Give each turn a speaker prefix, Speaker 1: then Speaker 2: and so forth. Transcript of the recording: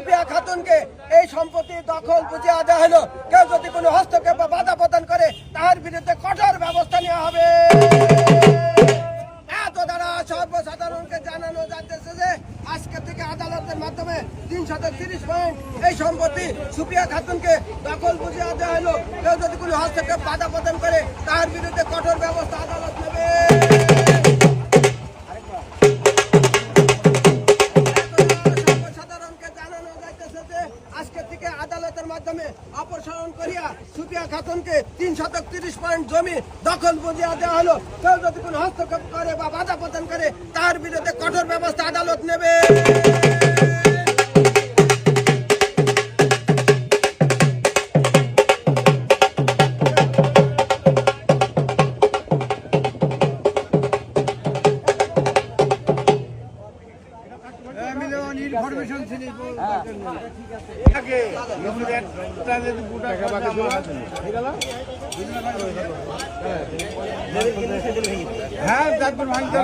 Speaker 1: সুফিয়া খাতুনকে এই সম্পত্তি দখল বুঝিয়ে দেওয়া হলো। কেউ যদি কোনো হস্তক্ষেপ বা বাধা প্রদান করে তার বিরুদ্ধে কঠোর ব্যবস্থা নেওয়া হবে। এত দ্বারা সর্বসাধারণকে জানানো যাচ্ছে যে আজকে থেকে আদালতের মাধ্যমে 330 পয়েন্ট এই সম্পত্তি সুফিয়া খাতুনকে দখল বুঝিয়ে দেওয়া হলো। কেউ যদি কোনো হস্তক্ষেপ বাধা প্রদান করে তার বিরুদ্ধে কঠোর ব্যবস্থা আদালত নেবে। আদালতের মাধ্যমে অপসারণ করিয়া সুফিয়া খাতুনকে 330 পয়েন্ট জমি দখল বুঝিয়ে দেওয়া হলো। কেউ যদি কোনো হস্তক্ষেপ করে বা বাধা প্রদান করে তার বিরুদ্ধে কঠোর ব্যবস্থা আদালত নেবে।
Speaker 2: ইনফরমেশন ছিল হ্যাঁ তারপর ভাঙতে